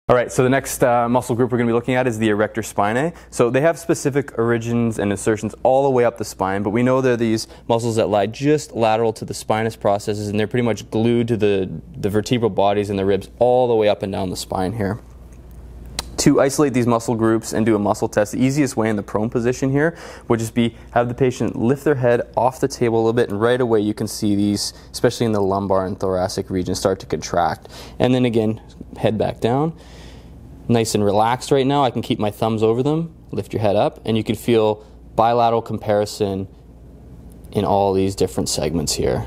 All right, so the next muscle group we're going to be looking at is the Erector Spinae. So they have specific origins and insertions all the way up the spine, but we know they're these muscles that lie just lateral to the spinous processes, and they're pretty much glued to the vertebral bodies and the ribs all the way up and down the spine here. To isolate these muscle groups and do a muscle test, the easiest way in the prone position here would just be have the patient lift their head off the table a little bit, and right away you can see these, especially in the lumbar and thoracic region, start to contract. And then again, head back down. Nice and relaxed right now. I can keep my thumbs over them, lift your head up, and you can feel bilateral comparison in all these different segments here.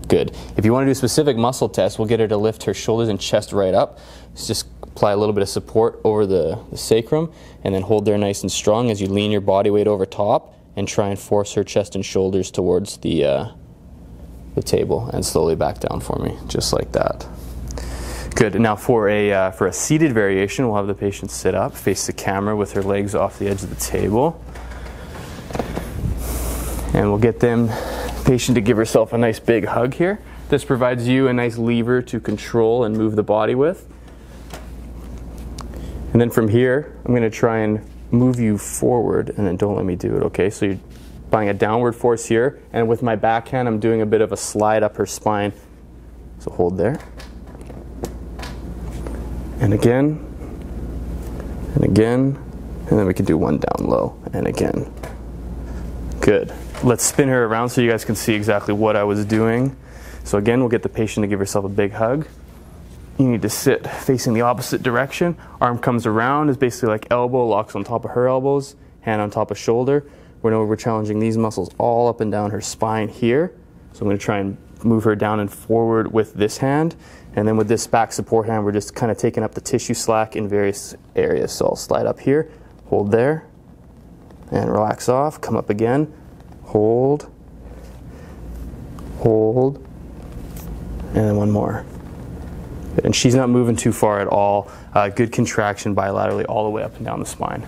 Good. If you want to do a specific muscle test, we'll get her to lift her shoulders and chest right up. Just apply a little bit of support over the sacrum, and then hold there nice and strong as you lean your body weight over top and try and force her chest and shoulders towards the table, and slowly back down for me, just like that. Good. Now for a seated variation, we'll have the patient sit up, face the camera with her legs off the edge of the table. And we'll get the patient to give herself a nice big hug here. This provides you a nice lever to control and move the body with. And then from here, I'm going to try and move you forward, and then don't let me do it, okay? So you're applying a downward force here, and with my backhand, I'm doing a bit of a slide up her spine. So hold there. And again, and again, and then we can do one down low, and again. Good. Let's spin her around so you guys can see exactly what I was doing. So again, we'll get the patient to give herself a big hug. You need to sit facing the opposite direction. Arm comes around, is basically like elbow, locks on top of her elbows, hand on top of shoulder. We're challenging these muscles all up and down her spine here. So I'm going to try and move her down and forward with this hand. And then with this back support hand, we're just kind of taking up the tissue slack in various areas. So I'll slide up here, hold there, and relax off. Come up again, hold, hold, and then one more. And she's not moving too far at all. Good contraction bilaterally all the way up and down the spine.